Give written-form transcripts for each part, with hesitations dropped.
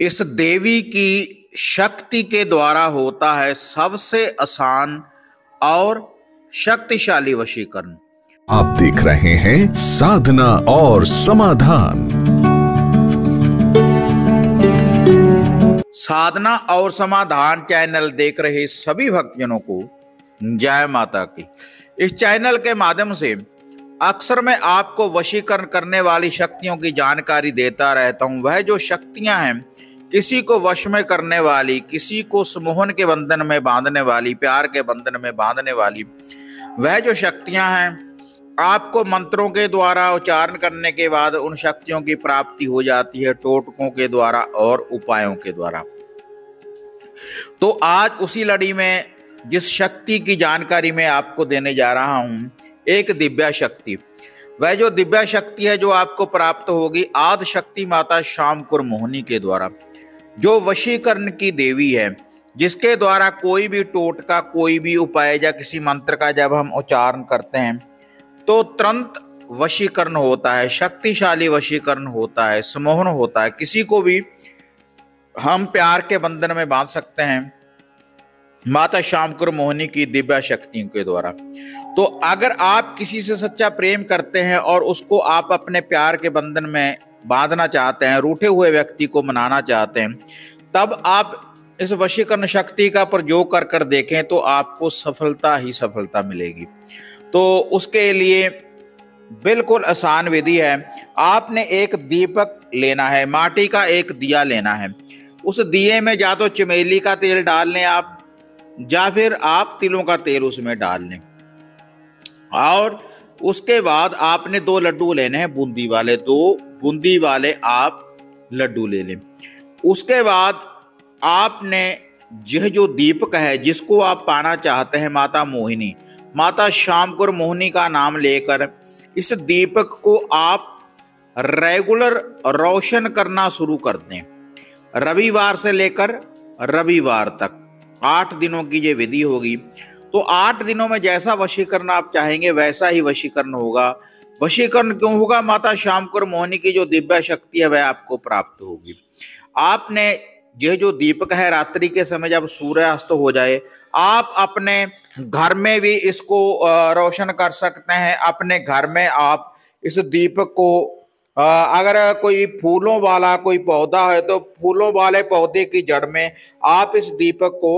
इस देवी की शक्ति के द्वारा होता है सबसे आसान और शक्तिशाली वशीकरण। आप देख रहे हैं साधना और समाधान। साधना और समाधान चैनल देख रहे सभी भक्तजनों को जय माता की। इस चैनल के माध्यम से अक्सर मैं आपको वशीकरण करने वाली शक्तियों की जानकारी देता रहता हूं। वह जो शक्तियां हैं किसी को वश में करने वाली, किसी को सम्मोहन के बंधन में बांधने वाली, प्यार के बंधन में बांधने वाली, वह जो शक्तियां हैं आपको मंत्रों के द्वारा उच्चारण करने के बाद उन शक्तियों की प्राप्ति हो जाती है, टोटकों के द्वारा और उपायों के द्वारा। तो आज उसी लड़ी में जिस शक्ति की जानकारी मैं आपको देने जा रहा हूं, एक दिव्या शक्ति। वह जो दिव्या शक्ति है जो आपको प्राप्त होगी आदि शक्ति माता शामकुर मोहिनी के द्वारा, जो वशीकरण की देवी है, जिसके द्वारा कोई भी टोटका, कोई भी उपाय या किसी मंत्र का जब हम उच्चारण करते हैं तो तुरंत वशीकरण होता है, शक्तिशाली वशीकरण होता है, सम्मोहन होता है। किसी को भी हम प्यार के बंधन में बांध सकते हैं माता शामकुर मोहिनी की दिव्या शक्तियों के द्वारा। तो अगर आप किसी से सच्चा प्रेम करते हैं और उसको आप अपने प्यार के बंधन में बांधना चाहते हैं, रूठे हुए व्यक्ति को मनाना चाहते हैं, तब आप इस वशीकरण शक्ति का प्रयोग कर कर देखें तो आपको सफलता ही सफलता मिलेगी। तो उसके लिए बिल्कुल आसान विधि है। आपने एक दीपक लेना है, माटी का एक दिया लेना है। उस दिए में या तो चमेली का तेल डाल लें आप, या फिर आप तिलों का तेल उसमें डाल लें। और उसके बाद आपने 2 लड्डू लेने हैं बूंदी वाले, 2 बूंदी वाले आप लड्डू ले लें। उसके बाद आपने यह जो दीपक है जिसको आप पाना चाहते हैं माता मोहिनी, माता शामकुर मोहिनी का नाम लेकर इस दीपक को आप रेगुलर रोशन करना शुरू कर दें। रविवार से लेकर रविवार तक 8 दिनों की ये विधि होगी। तो 8 दिनों में जैसा वशीकरण आप चाहेंगे वैसा ही वशीकरण होगा। वशीकरण क्यों होगा? माता शामकुर मोहिनी की जो दिव्य शक्ति है वह आपको प्राप्त होगी। आपने ये जो दीपक है रात्रि के समय जब सूर्यास्त हो जाए, आप अपने घर में भी इसको रोशन कर सकते हैं। अपने घर में आप इस दीपक को अगर कोई फूलों वाला कोई पौधा है तो फूलों वाले पौधे की जड़ में आप इस दीपक को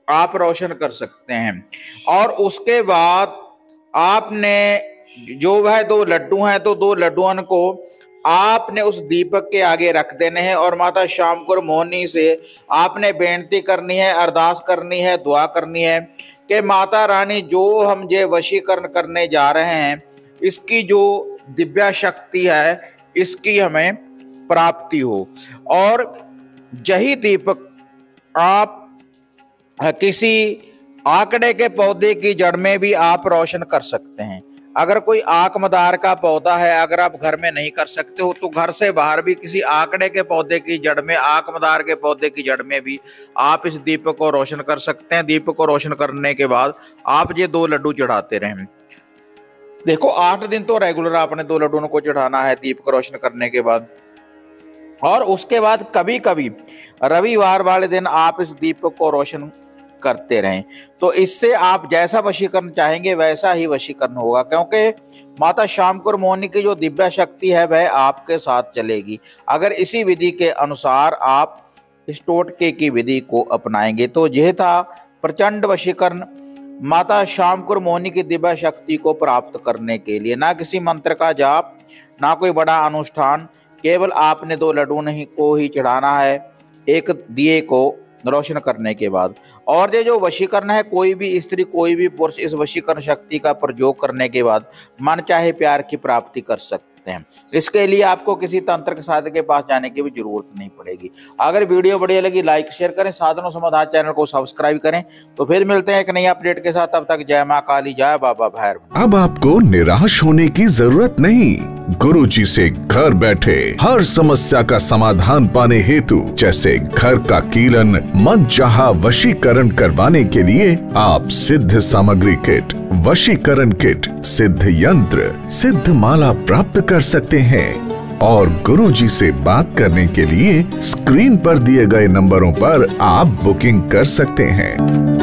आप रोशन कर सकते हैं। और उसके बाद आपने जो वह 2 लड्डू हैं तो 2 लड्डुओं को आपने उस दीपक के आगे रख देने हैं और माता शामकुर मोहिनी से आपने बेनती करनी है, अरदास करनी है, दुआ करनी है कि माता रानी जो हम ये वशीकरण करने जा रहे हैं इसकी जो दिव्या शक्ति है इसकी हमें प्राप्ति हो। और यही दीपक आप किसी आकड़े के पौधे की जड़ में भी आप रोशन कर सकते हैं। अगर कोई आकमदार का पौधा है, अगर आप घर में नहीं कर सकते हो तो घर से बाहर भी किसी आकड़े के पौधे की जड़ में, आकमदार के पौधे की जड़ में भी आप इस दीपक को रोशन कर सकते हैं। दीपक को रोशन करने के बाद आप ये 2 लड्डू चढ़ाते रहें। देखो 8 दिन तो रेगुलर आपने 2 लड्डुओं को चढ़ाना है दीपक रोशन करने के बाद। और उसके बाद कभी कभी रविवार वाले दिन आप इस दीपक को रोशन करते रहें। तो इससे आप जैसा वशीकरण चाहेंगे वैसा ही वशीकरण होगा, क्योंकि माता शामकुर मोहिनी की जो दिव्य शक्ति है वह आपके साथ चलेगी। अगर इसी विधि के अनुसार आप इस टोटके की विधि को अपनाएंगे तो यह था प्रचंड वशीकरण माता शामकुर मोहिनी की दिव्य शक्ति को प्राप्त करने के लिए। ना किसी मंत्र का जाप, ना कोई बड़ा अनुष्ठान, केवल आपने 2 लड्डू नहीं को ही चढ़ाना है एक दिए को रोशन करने के बाद। और ये जो वशीकरण है, कोई भी स्त्री, कोई भी पुरुष इस वशीकरण शक्ति का प्रयोग करने के बाद मन चाहे प्यार की प्राप्ति कर सकते हैं। इसके लिए आपको किसी तंत्र साधक के पास जाने की भी जरूरत नहीं पड़ेगी। अगर वीडियो बढ़िया लगी लाइक शेयर करें, साधना समाधान चैनल को सब्सक्राइब करें। तो फिर मिलते हैं एक नई अपडेट के साथ, तब तक जय मां काली, जय बाबा भैरव। अब आपको निराश होने की जरूरत नहीं। गुरुजी से घर बैठे हर समस्या का समाधान पाने हेतु, जैसे घर का कीलन, मनचाहा वशीकरण करवाने के लिए आप सिद्ध सामग्री किट, वशीकरण किट, सिद्ध यंत्र, सिद्ध माला प्राप्त कर सकते हैं। और गुरुजी से बात करने के लिए स्क्रीन पर दिए गए नंबरों पर आप बुकिंग कर सकते हैं।